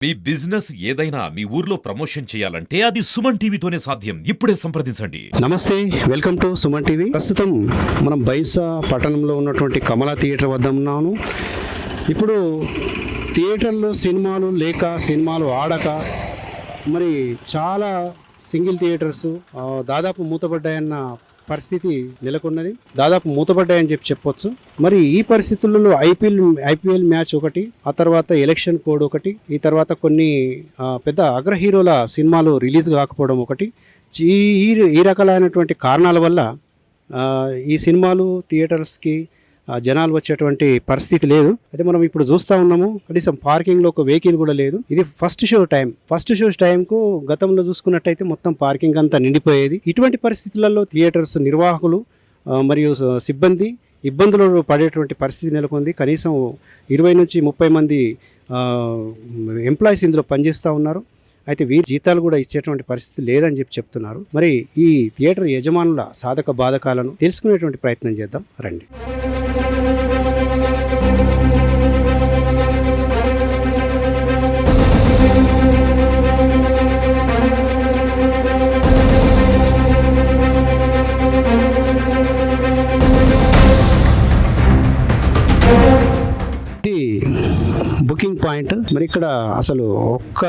మీ business ఏదైనా మీ ఊర్లో promotion చేయాలంటే అది సుమన్ టీవీతోనే సాధ్యం. ఇప్పుడే సంప్రదించండి. నమస్తే, వెల్కమ్ టు సుమన్ టీవీ. ప్రస్తుతం మనం బైసా పట్టణంలో ఉన్నటువంటి కమలా థియేటర్ వద్ద ఉన్నాను. ఇప్పుడు థియేటర్లో సినిమాలు లేక సినిమాలు ఆడక మరి చాలా సింగిల్ థియేటర్స్ దాదాపు మూతపడ్డాయన్న పరిస్థితి నెలకొన్నది. దాదాపు మూతపడ్డాయని చెప్పొచ్చు. మరి ఈ పరిస్థితులలో ఐపీఎల్ మ్యాచ్ ఒకటి, ఆ తర్వాత ఎలక్షన్ కోడ్ ఒకటి, ఈ తర్వాత కొన్ని పెద్ద అగ్ర హీరోల సినిమాలు రిలీజ్ కాకపోవడం ఒకటి, ఈ రకాలైనటువంటి కారణాల వల్ల ఈ సినిమాలు థియేటర్స్కి జనాలు వచ్చేటువంటి పరిస్థితి లేదు. అయితే మనం ఇప్పుడు చూస్తూ ఉన్నాము, కనీసం పార్కింగ్లో ఒక వెహికల్ కూడా లేదు. ఇది ఫస్ట్ షో టైంకు గతంలో చూసుకున్నట్టయితే మొత్తం పార్కింగ్ అంతా నిండిపోయేది. ఇటువంటి పరిస్థితులలో థియేటర్స్ నిర్వాహకులు మరియు సిబ్బంది ఇబ్బందులు పడేటువంటి పరిస్థితి నెలకొంది. కనీసం 20 నుంచి 30 మంది ఎంప్లాయీస్ ఇందులో పనిచేస్తూ ఉన్నారు. అయితే వీరి జీతాలు కూడా ఇచ్చేటువంటి పరిస్థితి లేదని చెప్తున్నారు. మరి ఈ థియేటర్ యజమానుల సాధక బాధకాలను తెలుసుకునేటువంటి ప్రయత్నం చేద్దాం రండి. Booking point. మరి ఇక్కడ అసలు ఒక్క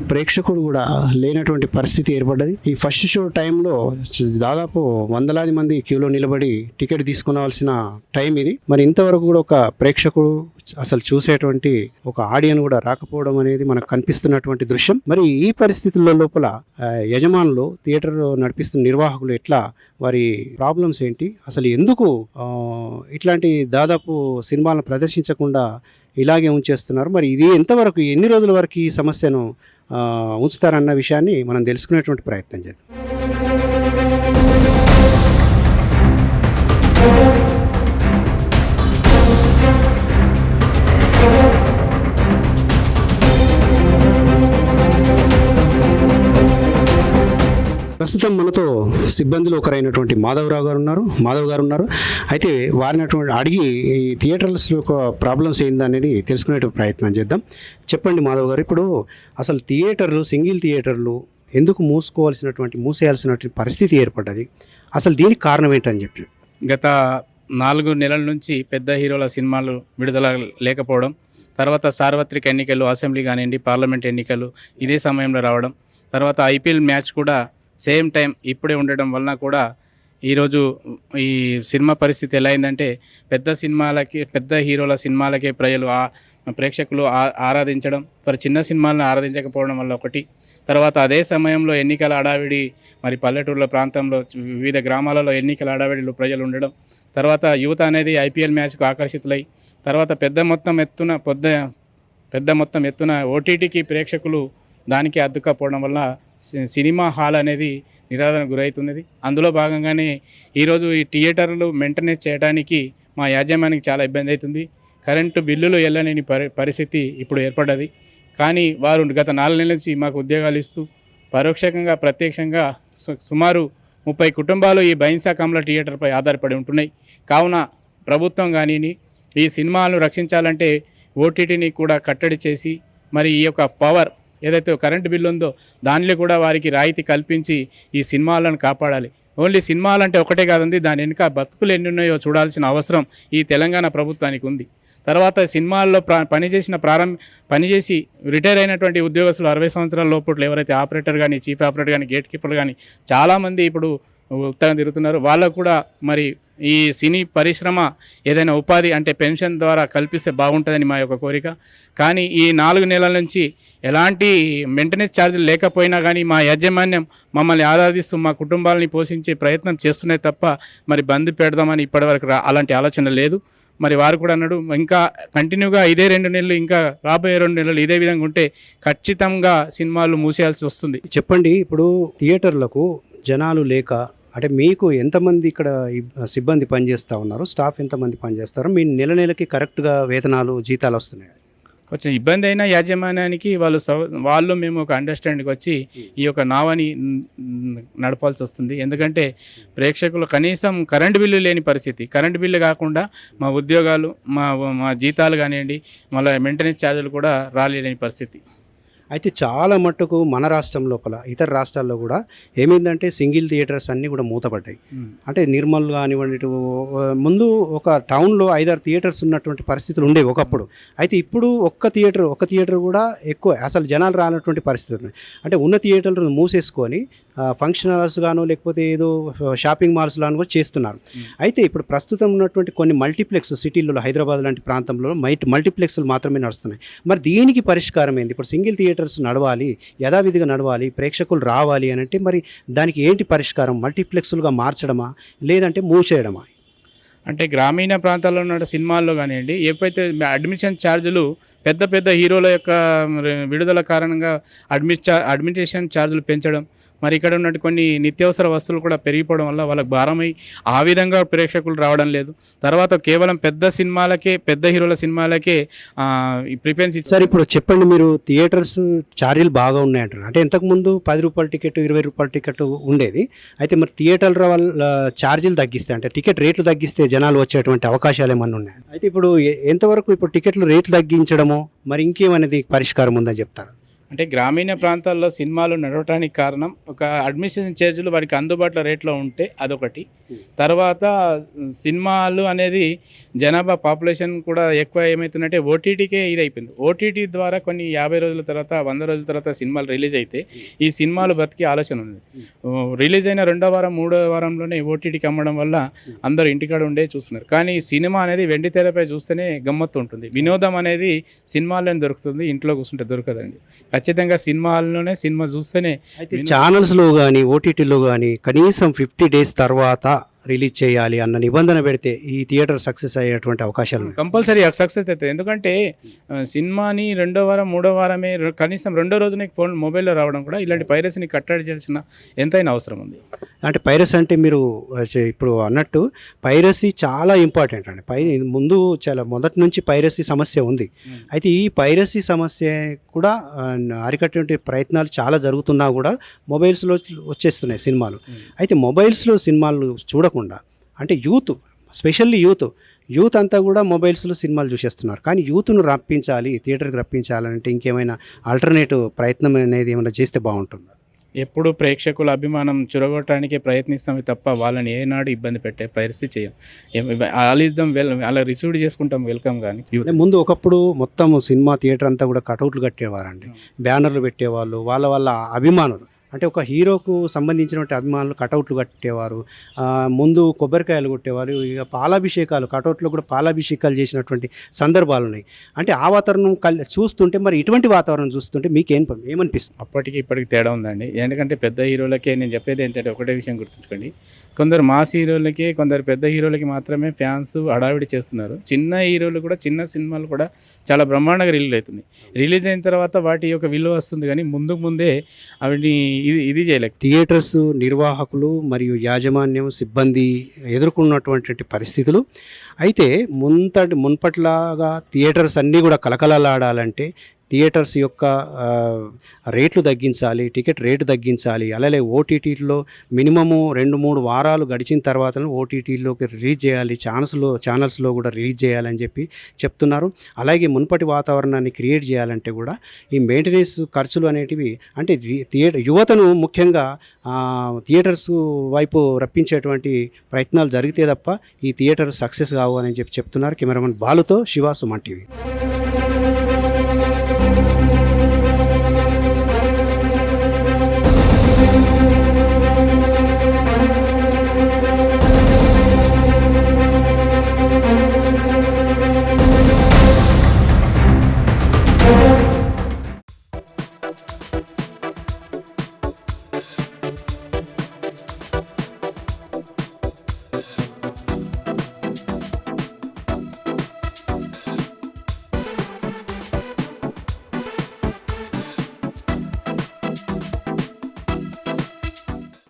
ప్రేక్షకుడు కూడా లేనటువంటి పరిస్థితి ఏర్పడ్డది. ఈ ఫస్ట్ షో టైంలో దాదాపు వందలాది మంది క్యూలో నిలబడి టికెట్ తీసుకునవలసిన టైం ఇది. మరి ఇంతవరకు కూడా ఒక ప్రేక్షకుడు అసలు చూసేటువంటి ఒక ఆడియన్ కూడా రాకపోవడం అనేది మనకు కనిపిస్తున్నటువంటి దృశ్యం. మరి ఈ పరిస్థితుల్లో లోపల యజమానులు, థియేటర్ నడిపిస్తున్న నిర్వాహకులు ఎట్లా, వారి ప్రాబ్లమ్స్ ఏంటి, అసలు ఎందుకు ఇట్లాంటి దాదాపు సినిమాలను ప్రదర్శించకుండా ఇలాగే ఉంచేస్తున్నారు, మరి ఇది ఎంతవరకు, ఎన్ని రోజుల వరకు ఈ సమస్యను ఉంచుతారన్న విషయాన్ని మనం తెలుసుకునేటువంటి ప్రయత్నం చేద్దాం. ప్రస్తుతం మనతో సిబ్బందిలో ఒకరైనటువంటి మాధవ్ గారు ఉన్నారు. అయితే వారిని అడిగి ఈ థియేటర్స్ యొక్క ప్రాబ్లమ్స్ ఏందనేది తెలుసుకునే ప్రయత్నం చేద్దాం. చెప్పండి మాధవ్ గారు, ఇప్పుడు అసలు సింగిల్ థియేటర్లు ఎందుకు మూసేయాల్సినటువంటి పరిస్థితి ఏర్పడ్డది, అసలు దీనికి కారణం ఏంటని చెప్పి? గత 4 నెలల నుంచి పెద్ద హీరోల సినిమాలు విడుదల లేకపోవడం, తర్వాత సార్వత్రిక ఎన్నికలు, అసెంబ్లీ కానివ్వండి, పార్లమెంట్ ఎన్నికలు ఇదే సమయంలో రావడం, తర్వాత ఐపీఎల్ మ్యాచ్ కూడా సేమ్ టైం ఇప్పుడే ఉండడం వలన కూడా ఈరోజు ఈ సినిమా పరిస్థితి ఎలా అయిందంటే, పెద్ద హీరోల సినిమాలకే ప్రేక్షకులు ఆరాధించడం, మరి చిన్న సినిమాలను ఆరాధించకపోవడం వల్ల ఒకటి, తర్వాత అదే సమయంలో ఎన్నికల హడావిడి, మరి పల్లెటూర్ల ప్రాంతంలో వివిధ గ్రామాలలో ఎన్నికల హడావిడిలో ప్రజలు ఉండడం, తర్వాత యువత అనేది ఐపీఎల్ మ్యాచ్కు ఆకర్షితులై, తర్వాత పెద్ద మొత్తం ఎత్తున ఓటీటీకి ప్రేక్షకులు దానికి అద్దుకపోవడం వల్ల సినిమా హాల్ అనేది నిరాదరణ గురవుతున్నది. అందులో భాగంగానే ఈరోజు ఈ థియేటర్లు మెయింటెనెన్స్ చేయడానికి మా యాజమాన్యానికి చాలా ఇబ్బంది అవుతుంది. కరెంటు బిల్లులు వెళ్ళలేని పరిస్థితి ఇప్పుడు ఏర్పడ్డది. కానీ వారు గత 4 నెలల నుంచి మాకు ఉద్యోగాలు ఇస్తూ పరోక్షంగా ప్రత్యక్షంగా సుమారు 30 కుటుంబాలు ఈ బైన్సా కమలా థియేటర్పై ఆధారపడి ఉంటున్నాయి. కావున ప్రభుత్వం కానీ ఈ సినిమాలను రక్షించాలంటే ఓటీటీని కూడా కట్టడి చేసి, మరి ఈ యొక్క పవర్ ఏదైతే కరెంటు బిల్లు ఉందో దానిలో కూడా వారికి రాయితీ కల్పించి ఈ సినిమాలను కాపాడాలి. ఓన్లీ సినిమాలంటే ఒకటే కాదండి, దాని వెనుక బతుకులు ఎన్ని ఉన్నాయో చూడాల్సిన అవసరం ఈ తెలంగాణ ప్రభుత్వానికి ఉంది. తర్వాత సినిమాల్లో పనిచేసి రిటైర్ అయినటువంటి ఉద్యోగస్తులు 60 సంవత్సరాల లోపల ఎవరైతే ఆపరేటర్ కానీ, చీఫ్ ఆపరేటర్ కానీ, గేట్ కీపర్ కానీ చాలామంది ఇప్పుడు ఉత్తరం తిరుగుతున్నారు. వాళ్ళకు కూడా మరి ఈ సినీ పరిశ్రమ ఏదైనా ఉపాధి అంటే పెన్షన్ ద్వారా కల్పిస్తే బాగుంటుందని మా యొక్క కోరిక. కానీ ఈ 4 నెలల నుంచి ఎలాంటి మెయింటెనెన్స్ ఛార్జీలు లేకపోయినా కానీ మా యాజమాన్యం మమ్మల్ని ఆరాధిస్తూ మా కుటుంబాలని పోషించే ప్రయత్నం చేస్తున్నాయి తప్ప మరి బంద్ పెడదామని ఇప్పటివరకు అలాంటి ఆలోచన లేదు. మరి వారు కూడా అన్నాడు, ఇంకా కంటిన్యూగా ఇదే 2 నెలలు, ఇంకా రాబోయే 2 నెలలు ఇదే విధంగా ఉంటే ఖచ్చితంగా సినిమాలు మూసేయాల్సి వస్తుంది. చెప్పండి, ఇప్పుడు థియేటర్లకు జనాలు లేక, అంటే మీకు ఎంతమంది ఇక్కడ సిబ్బంది పనిచేస్తూ ఉన్నారు, స్టాఫ్ ఎంతమంది పనిచేస్తారు, మీ నెలకి కరెక్ట్గా వేతనాలు, జీతాలు వస్తున్నాయి? కొంచెం ఇబ్బంది అయినా యాజమాన్యానికి వాళ్ళు మేము ఒక అండర్స్టాండింగ్కి వచ్చి ఈ యొక్క నావని నడపాల్సి వస్తుంది. ఎందుకంటే ప్రేక్షకులు కనీసం కరెంటు బిల్లు లేని పరిస్థితి, కరెంటు బిల్లు కాకుండా మా ఉద్యోగాలు, మా జీతాలు కానివ్వండి, మళ్ళీ మెయింటెనెన్స్ ఛార్జీలు కూడా రాలేని పరిస్థితి. అయితే చాలా మట్టుకు మన రాష్ట్రం లోపల ఇతర రాష్ట్రాల్లో కూడా ఏమైందంటే సింగిల్ థియేటర్స్ అన్నీ కూడా మూతపడ్డాయి. అంటే నిర్మల్ కానివ్వండి, ఇటు ముందు ఒక టౌన్లో 5-6 థియేటర్స్ ఉన్నటువంటి పరిస్థితులు ఉండేవి ఒకప్పుడు. అయితే ఇప్పుడు ఒక థియేటర్ కూడా ఎక్కువ అసలు జనాలు రానటువంటి పరిస్థితులు ఉన్నాయి. అంటే ఉన్న థియేటర్లు మూసేసుకొని ఫంక్షన్ హాల్స్ గాను లేకపోతే ఏదో షాపింగ్ మాల్స్ లాను కూడా చేస్తున్నారు. అయితే ఇప్పుడు ప్రస్తుతం ఉన్నటువంటి కొన్ని మల్టీప్లెక్స్ సిటీల్లో హైదరాబాద్ లాంటి ప్రాంతంలో మల్టీప్లెక్స్లు మాత్రమే నడుస్తున్నాయి. మరి దీనికి పరిష్కారం ఏంది? ఇప్పుడు సింగిల్ థియేటర్స్ నడవాలి, యథావిధిగా నడవాలి, ప్రేక్షకులు రావాలి అని అంటే మరి దానికి ఏంటి పరిష్కారం? మల్టీప్లెక్స్లుగా మార్చడమా లేదంటే మూసేయడమా? అంటే గ్రామీణ ప్రాంతాల్లో ఉన్న సినిమాల్లో కానివ్వండి, ఎప్పుడైతే అడ్మిషన్ ఛార్జీలు పెద్ద పెద్ద హీరోల యొక్క విడుదల కారణంగా అడ్మిషన్ ఛార్జీలు పెంచడం, మరి ఇక్కడ ఉన్నట్టు కొన్ని నిత్యావసర వస్తువులు కూడా పెరిగిపోవడం వల్ల వాళ్ళకి భారమై ఆ విధంగా ప్రేక్షకులు రావడం లేదు. తర్వాత కేవలం పెద్ద హీరోల సినిమాలకే ప్రిఫరెన్స్ ఇచ్చారు. సార్ ఇప్పుడు చెప్పండి, మీరు థియేటర్స్ ఛార్జీలు బాగా ఉన్నాయంటారు. అంటే ఇంతకుముందు 10 రూపాయల టికెట్ 20 రూపాయల టికెట్ ఉండేది. అయితే మరి థియేటర్ల వల్ల ఛార్జీలు తగ్గిస్తే అంటే టికెట్ రేట్లు తగ్గిస్తే జనాలు వచ్చేటువంటి అవకాశాలు ఏమన్నా ఉన్నాయి? అయితే ఇప్పుడు ఎంతవరకు ఇప్పుడు టికెట్లు రేట్లు తగ్గించడము మరి ఇంకేమనేది పరిష్కారం ఉందని చెప్తారు? అంటే గ్రామీణ ప్రాంతాల్లో సినిమాలు నడవటానికి కారణం ఒక అడ్మిషన్ ఛార్జీలు వారికి అందుబాటులో రేట్లో ఉంటే అదొకటి. తర్వాత సినిమాలు అనేది జనాభా పాపులేషన్ కూడా ఎక్కువ ఏమవుతుందంటే ఓటీటీకే ఇది అయిపోయింది. ఓటీటీ ద్వారా కొన్ని 50 రోజుల తర్వాత 100 రోజుల తర్వాత సినిమాలు రిలీజ్ అయితే ఈ సినిమాలు బతికే ఆలోచన ఉంది. రిలీజ్ అయిన 2వ వారం 3వ వారంలోనే ఓటీటీకి అమ్మడం వల్ల అందరూ ఇంటికాడ ఉండే చూస్తున్నారు. కానీ సినిమా అనేది వెండి తెరపై చూస్తేనే గమ్మత్తు ఉంటుంది. వినోదం అనేది సినిమాల్లోనే దొరుకుతుంది, ఇంట్లో కూర్చుంటే దొరకదండి. ఖచ్చితంగా సినిమాల్లోనే సినిమా చూస్తేనే. అయితే ఛానల్స్లో కానీ ఓటీటీలో కానీ కనీసం 50 డేస్ తర్వాత రిలీజ్ చేయాలి అన్న నిబంధన పెడితే ఈ థియేటర్ సక్సెస్ అయ్యేటువంటి అవకాశాలు కంపల్సరీ సక్సెస్ అవుతుంది. ఎందుకంటే సినిమాని 2వ వారం 3వ వారమే కనీసం 2వ రోజున ఫోన్ మొబైల్లో రావడం కూడా ఇలాంటి పైరసీని కట్టడి చేయాల్సిన ఎంతైనా అవసరం ఉంది. అంటే పైరసీ అంటే మీరు ఇప్పుడు అన్నట్టు పైరసీ చాలా ఇంపార్టెంట్ అండి. ముందు చాలా మొదటి నుంచి పైరసీ సమస్య ఉంది. అయితే ఈ పైరసీ సమస్య కూడా అరికట్టే ప్రయత్నాలు చాలా జరుగుతున్నా కూడా మొబైల్స్లో వచ్చేస్తున్నాయి సినిమాలు. అయితే మొబైల్స్లో సినిమాలు చూడకుండా అంటే స్పెషల్లీ యూత్ అంతా కూడా మొబైల్స్లో సినిమాలు చూసేస్తున్నారు. కానీ యూత్ను రప్పించాలి, థియేటర్కి రప్పించాలంటే ఇంకేమైనా ఆల్టర్నేటివ్ ప్రయత్నం అనేది ఏమైనా చేస్తే బాగుంటుందా? ఎప్పుడు ప్రేక్షకుల అభిమానం చురగొట్టడానికే ప్రయత్నిస్తామే తప్ప వాళ్ళని ఏనాడు ఇబ్బంది పెట్టే పరిస్థితి చేయం. ఆలిద్దాం అలా రిసీవ్ చేసుకుంటాం వెల్కమ్. కానీ ముందు ఒకప్పుడు మొత్తం సినిమా థియేటర్ అంతా కూడా కటౌట్లు కట్టేవారండి, బ్యానర్లు పెట్టేవాళ్ళు. వాళ్ళ అభిమానులు అంటే ఒక హీరోకు సంబంధించినటువంటి అభిమానులు కటౌట్లు కట్టేవారు. ముందు కొబ్బరికాయలు కొట్టేవారు. ఇక పాలాభిషేకాలు, కటౌట్లో కూడా పాలాభిషేకాలు చేసినటువంటి సందర్భాలు ఉన్నాయి. అంటే ఆ వాతావరణం చూస్తుంటే మరి ఇటువంటి వాతావరణం చూస్తుంటే మీకు ఏమనిపిస్తుంది? అప్పటికి ఇప్పటికి తేడా ఉందండి. ఎందుకంటే పెద్ద హీరోలకే నేను చెప్పేది ఏంటంటే ఒకటే విషయం గుర్తుంచుకోండి, కొందరు మాస్ హీరోలకి కొందరు పెద్ద హీరోలకి మాత్రమే ఫ్యాన్స్ హడావిడి చేస్తున్నారు. చిన్న హీరోలు కూడా చిన్న సినిమాలు కూడా చాలా బ్రహ్మాండంగా రిలీజ్ అవుతుంది. రిలీజ్ అయిన తర్వాత వాటి యొక్క విలువ వస్తుంది, కానీ ముందే అవి ఇది చేయలేక థియేటర్స్ నిర్వాహకులు మరియు యాజమాన్యం సిబ్బంది ఎదుర్కొన్నటువంటి పరిస్థితులు. అయితే మున్పట్లాగా థియేటర్స్ అన్నీ కూడా కలకలలాడాలంటే థియేటర్స్ యొక్క రేట్లు తగ్గించాలి, టికెట్ రేటు తగ్గించాలి. అలాగే ఓటీటీలో మినిమము 2-3 వారాలు గడిచిన తర్వాత ఓటీటీలోకి రిలీజ్ చేయాలి, ఛానల్స్లో కూడా రిలీజ్ చేయాలని చెప్పి చెప్తున్నారు. అలాగే మున్పటి వాతావరణాన్ని క్రియేట్ చేయాలంటే కూడా ఈ మెయింటెనెన్స్ ఖర్చులు అనేటివి అంటే యువతను ముఖ్యంగా థియేటర్స్ వైపు రప్పించేటువంటి ప్రయత్నాలు జరిగితే తప్ప ఈ థియేటర్ సక్సెస్ కావు అని చెప్తున్నారు. కెమెరామెన్ బాలుతో శివ, సుమన్ టీవీ.